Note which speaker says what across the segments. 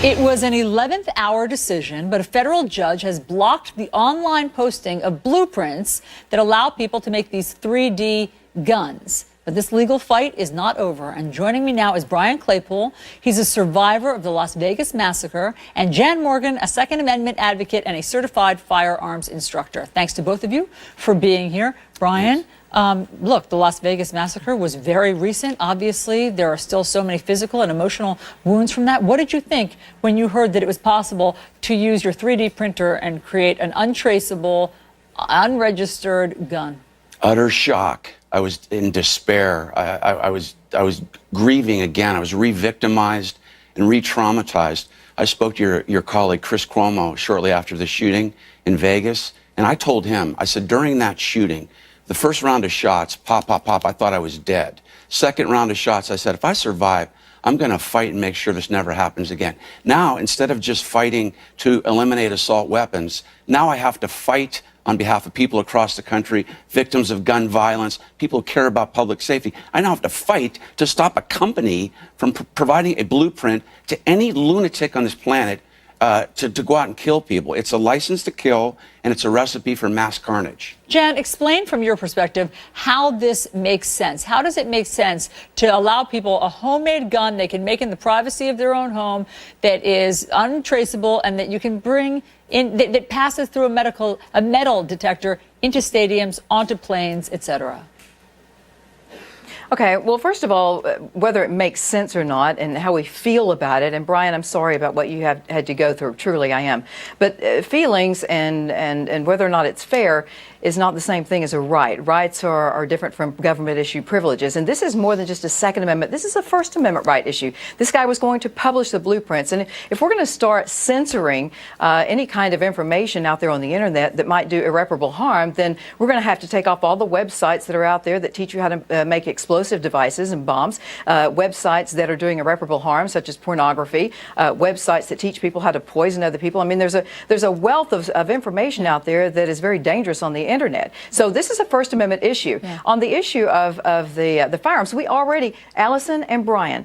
Speaker 1: It was an 11th hour decision, but a federal judge has blocked the online posting of blueprints that allow people to make these 3D guns. But this legal fight is not over. And joining me now is Brian Claypool. He's a survivor of the Las Vegas massacre, and Jan Morgan, a Second Amendment advocate and a certified firearms instructor. Thanks to both of you for being here. Brian, look, the Las Vegas massacre was very recent. Obviously, there are still so many physical and emotional wounds from that. What did you think when you heard that it was possible to use your 3D printer and create an untraceable, unregistered gun?
Speaker 2: Utter shock. I was in despair. I was grieving again. I was re-victimized and re-traumatized. I spoke to your colleague, Chris Cuomo, shortly after the shooting in Vegas, and I told him, I said, during that shooting, the first round of shots, pop, pop, pop, I thought I was dead. Second round of shots, I said, if I survive, I'm going to fight and make sure this never happens again. Now, instead of just fighting to eliminate assault weapons, now I have to fight on behalf of people across the country, victims of gun violence, people who care about public safety. I now have to fight to stop a company from providing a blueprint to any lunatic on this planet to go out and kill people. It's a license to kill, and it's a recipe for mass carnage.
Speaker 1: Jan, explain from your perspective how this makes sense. How does it make sense to allow people a homemade gun they can make in the privacy of their own home that is untraceable and that you can bring in, that passes through a metal detector into stadiums, onto planes, etc.?
Speaker 3: Okay, well, first of all, whether it makes sense or not and how we feel about it, and Brian, I'm sorry about what you have had to go through, truly I am, but feelings and whether or not it's fair is not the same thing as a right. Rights are different from government-issued privileges, and this is more than just a Second Amendment. This is a First Amendment right issue. This guy was going to publish the blueprints, and if we're going to start censoring any kind of information out there on the internet that might do irreparable harm, then we're going to have to take off all the websites that are out there that teach you how to make explosive devices and bombs, websites that are doing irreparable harm, such as pornography, websites that teach people how to poison other people. I mean, there's a wealth of information out there that is very dangerous on the internet. So this is a First Amendment issue. Yeah. On the issue of the firearms, we already, Allison and Brian,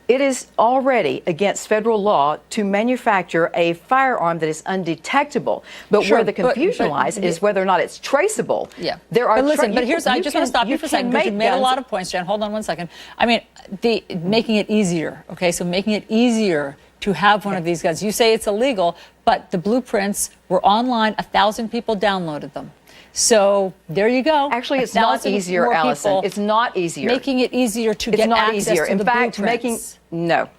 Speaker 3: it is already against federal law to manufacture a firearm that is undetectable. But sure, where the confusion lies is whether or not it's traceable.
Speaker 1: Yeah.
Speaker 3: There are.
Speaker 1: But listen, but here's, I just want to stop you for a second because you made a lot of points, Jan. Hold on one second. I mean, making it easier. Okay, so making it easier to have one of these guns. You say it's illegal, but the blueprints were online. 1,000 people downloaded them. So there you go.
Speaker 3: Actually, it's not easier, Allison. It's not easier.
Speaker 1: Making it easier to get access to the blueprints.
Speaker 3: No.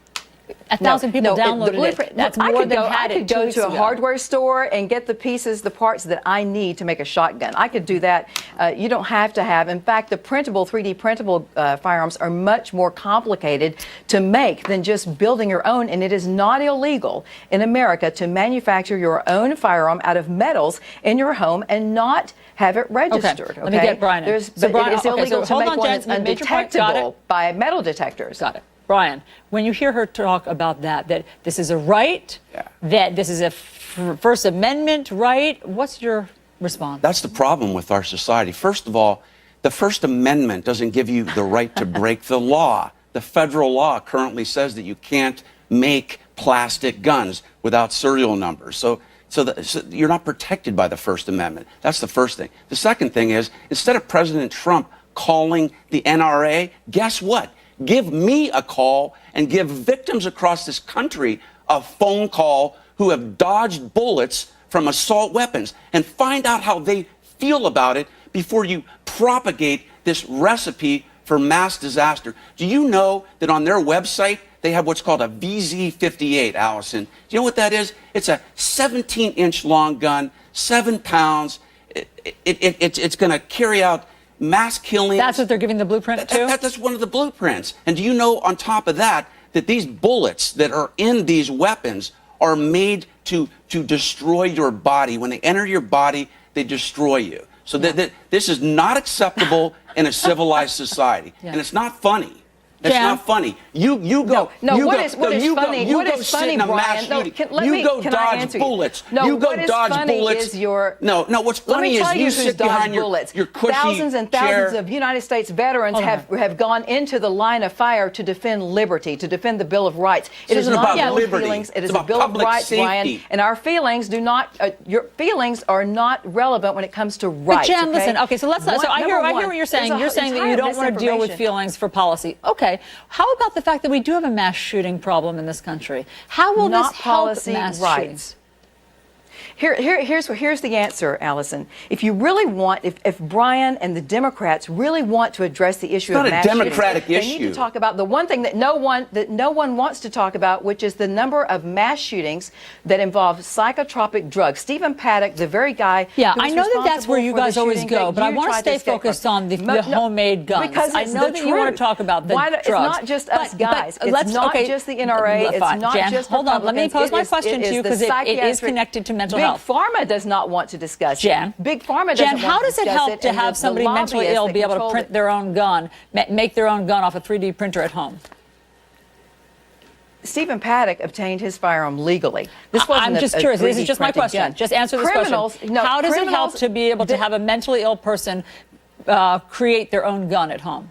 Speaker 1: 1,000 people downloaded it. That's more than had it 2 weeks ago.
Speaker 3: I could go to a hardware store and get the pieces, the parts that I need to make a shotgun. I could do that. You don't have to have. In fact, the printable, 3D printable firearms are much more complicated to make than just building your own. And it is not illegal in America to manufacture your own firearm out of metals in your home and not have it registered. Okay.
Speaker 1: Let me get Brian in.
Speaker 3: But it is illegal to make one that's undetectable by metal detectors.
Speaker 1: Got it. Brian, when you hear her talk about that this is a right, that this is a First Amendment right, what's your response?
Speaker 2: That's the problem with our society. First of all, the First Amendment doesn't give you the right to break the law. The federal law currently says that you can't make plastic guns without serial numbers. So you're not protected by the First Amendment. That's the first thing. The second thing is, instead of President Trump calling the NRA, guess what? Give me a call and give victims across this country a phone call who have dodged bullets from assault weapons and find out how they feel about it before you propagate this recipe for mass disaster. Do you know that on their website they have what's called a VZ58, Allison? Do you know what that is? It's a 17-inch long gun, 7 pounds. It's going to carry out mass killings.
Speaker 1: That's what they're giving the blueprint to?
Speaker 2: That's one of the blueprints. And do you know, on top of that, that these bullets that are in these weapons are made to destroy your body? When they enter your body, they destroy you. So this is not acceptable in a civilized society. And it's not funny. That's
Speaker 1: Jan?
Speaker 2: not funny. You go.
Speaker 3: No,
Speaker 2: you
Speaker 3: what
Speaker 2: go,
Speaker 3: is funny?
Speaker 2: You
Speaker 3: What
Speaker 2: go
Speaker 3: is
Speaker 2: sit
Speaker 3: funny,
Speaker 2: in a mass
Speaker 3: Brian? No,
Speaker 2: shooting.
Speaker 3: can
Speaker 2: You go
Speaker 3: I
Speaker 2: dodge
Speaker 3: answer you?
Speaker 2: bullets.
Speaker 3: No,
Speaker 2: you go
Speaker 3: what is
Speaker 2: dodge
Speaker 3: funny
Speaker 2: bullets.
Speaker 3: is your.
Speaker 2: No. What's
Speaker 3: Let
Speaker 2: funny
Speaker 3: me
Speaker 2: is
Speaker 3: tell you
Speaker 2: you
Speaker 3: who's
Speaker 2: sit
Speaker 3: dodged
Speaker 2: behind
Speaker 3: bullets.
Speaker 2: your cushy
Speaker 3: Thousands and thousands
Speaker 2: chair.
Speaker 3: of United States veterans have gone into the line of fire to defend liberty, to defend the Bill of Rights. It is
Speaker 2: isn't
Speaker 3: not
Speaker 2: about
Speaker 3: a bill of
Speaker 2: liberty.
Speaker 3: feelings. It
Speaker 2: It's
Speaker 3: is a
Speaker 2: about
Speaker 3: Bill of
Speaker 2: public
Speaker 3: Rights, Brian.
Speaker 2: safety.
Speaker 3: And our feelings do not. Your feelings are not relevant when it comes to rights.
Speaker 1: But Jan,
Speaker 3: okay?
Speaker 1: listen. Okay, so let's. So I hear what you're saying. You're saying that you don't want to deal with feelings for policy. Okay. How about the fact that we do have a mass shooting problem in this country? How will
Speaker 3: Not
Speaker 1: this help
Speaker 3: policy,
Speaker 1: mass
Speaker 3: rights.
Speaker 1: shootings?
Speaker 3: Here's the answer, Allison. If you really want, if Brian and the Democrats really want to address the issue
Speaker 2: It's
Speaker 3: of
Speaker 2: not a
Speaker 3: mass
Speaker 2: Democratic
Speaker 3: shootings, they need
Speaker 2: issue.
Speaker 3: to talk about the one thing that no one wants to talk about, which is the number of mass shootings that involve psychotropic drugs. Stephen Paddock, the very guy.
Speaker 1: Yeah,
Speaker 3: who was
Speaker 1: I know that that's where
Speaker 3: responsible
Speaker 1: you
Speaker 3: for the
Speaker 1: guys always
Speaker 3: shooting
Speaker 1: go,
Speaker 3: that
Speaker 1: but I
Speaker 3: you
Speaker 1: want to
Speaker 3: tried
Speaker 1: stay
Speaker 3: escape
Speaker 1: focused
Speaker 3: from.
Speaker 1: on the homemade guns.
Speaker 3: Because
Speaker 1: I
Speaker 3: it's
Speaker 1: know
Speaker 3: the
Speaker 1: that you want to
Speaker 3: truth.
Speaker 1: talk about the drugs.
Speaker 3: It's not just us guys. It's not just the NRA. It's
Speaker 1: Fine.
Speaker 3: not
Speaker 1: Jan,
Speaker 3: just
Speaker 1: hold on. Let me
Speaker 3: Republicans.
Speaker 1: pose my
Speaker 3: It is-
Speaker 1: question
Speaker 3: it
Speaker 1: to you
Speaker 3: is the
Speaker 1: because it is
Speaker 3: psychiatric-
Speaker 1: connected to mental
Speaker 3: Big
Speaker 1: health.
Speaker 3: Pharma does not want to discuss it.
Speaker 1: Jan,
Speaker 3: Big Pharma doesn't
Speaker 1: Jan,
Speaker 3: want
Speaker 1: how
Speaker 3: to
Speaker 1: does it
Speaker 3: discuss
Speaker 1: help to
Speaker 3: and
Speaker 1: have
Speaker 3: the
Speaker 1: somebody mentally
Speaker 3: lobbyists
Speaker 1: ill
Speaker 3: that
Speaker 1: be able to
Speaker 3: control
Speaker 1: print
Speaker 3: it.
Speaker 1: their own gun, make their own gun off a 3D printer at home?
Speaker 3: Stephen Paddock obtained his firearm legally. This wasn't
Speaker 1: I'm just
Speaker 3: a
Speaker 1: curious. This
Speaker 3: 3D
Speaker 1: is just my
Speaker 3: printed
Speaker 1: question.
Speaker 3: gun.
Speaker 1: Just answer this
Speaker 3: Criminals,
Speaker 1: question.
Speaker 3: no,
Speaker 1: How does it help
Speaker 3: criminals
Speaker 1: to be able to
Speaker 3: that-
Speaker 1: have a mentally ill person create their own gun at home?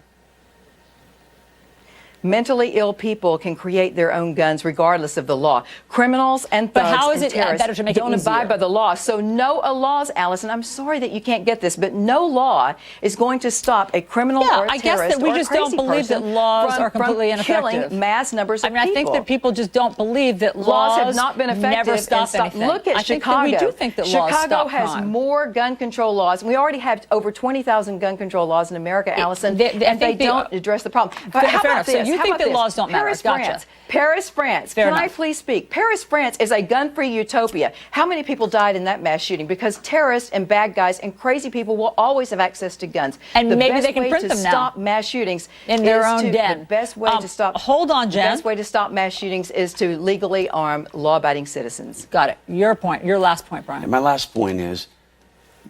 Speaker 3: Mentally ill people can create their own guns regardless of the law. Criminals and
Speaker 1: But
Speaker 3: thugs
Speaker 1: how is
Speaker 3: and
Speaker 1: it
Speaker 3: terrorists
Speaker 1: better to make it
Speaker 3: don't
Speaker 1: easier?
Speaker 3: abide by the law. So no laws, Allison, I'm sorry that you can't get this, but no law is going to stop a criminal
Speaker 1: Yeah,
Speaker 3: or a
Speaker 1: I guess
Speaker 3: terrorist
Speaker 1: that we
Speaker 3: or a
Speaker 1: just don't
Speaker 3: crazy
Speaker 1: believe that
Speaker 3: person
Speaker 1: laws
Speaker 3: from-
Speaker 1: are completely
Speaker 3: from killing
Speaker 1: ineffective.
Speaker 3: mass numbers of
Speaker 1: I mean, I think
Speaker 3: people.
Speaker 1: that people just don't believe that
Speaker 3: Laws have not been effective.
Speaker 1: never stop
Speaker 3: and stop.
Speaker 1: anything.
Speaker 3: Look at
Speaker 1: I think
Speaker 3: Chicago.
Speaker 1: that we do think that laws
Speaker 3: Chicago
Speaker 1: stop
Speaker 3: has
Speaker 1: crime.
Speaker 3: more gun control laws. We already have over 20,000 gun control laws in America, Allison,
Speaker 1: I
Speaker 3: and
Speaker 1: think
Speaker 3: they
Speaker 1: they
Speaker 3: don't
Speaker 1: are-
Speaker 3: address the problem.
Speaker 1: Fair
Speaker 3: How
Speaker 1: enough.
Speaker 3: about
Speaker 1: So
Speaker 3: this?
Speaker 1: you
Speaker 3: How
Speaker 1: think
Speaker 3: about
Speaker 1: that
Speaker 3: this?
Speaker 1: laws don't matter.
Speaker 3: Paris,
Speaker 1: Gotcha.
Speaker 3: France. Paris, France.
Speaker 1: Fair
Speaker 3: Can I
Speaker 1: enough.
Speaker 3: please speak? Paris, France is a gun-free utopia. How many people died in that mass shooting? Because terrorists and bad guys and crazy people will always have access to guns.
Speaker 1: And
Speaker 3: the
Speaker 1: maybe
Speaker 3: best
Speaker 1: they can
Speaker 3: way
Speaker 1: print
Speaker 3: to
Speaker 1: them now
Speaker 3: stop mass shootings
Speaker 1: in their
Speaker 3: is
Speaker 1: own
Speaker 3: to,
Speaker 1: den.
Speaker 3: The best way to stop.
Speaker 1: Hold on, Jen.
Speaker 3: The best way to stop mass shootings is to legally arm law-abiding citizens.
Speaker 1: Got it. Your point. Your last point, Brian.
Speaker 2: And my last point is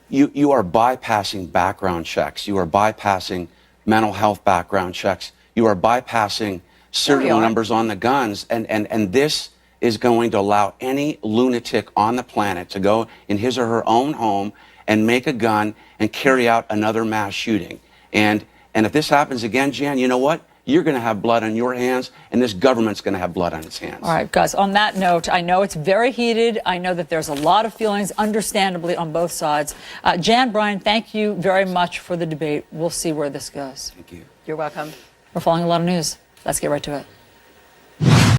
Speaker 2: you are bypassing background checks. You are bypassing mental health background checks. You are bypassing serial
Speaker 3: are.
Speaker 2: numbers on the guns. And this is going to allow any lunatic on the planet to go in his or her own home and make a gun and carry out another mass shooting. And if this happens again, Jan, you know what? You're going to have blood on your hands, and this government's going to have blood on its hands.
Speaker 1: All right, guys, on that note, I know it's very heated. I know that there's a lot of feelings, understandably, on both sides. Jan, Brian, thank you very much for the debate. We'll see where this goes.
Speaker 2: Thank you.
Speaker 3: You're welcome.
Speaker 1: We're following a lot of news. Let's get right to it.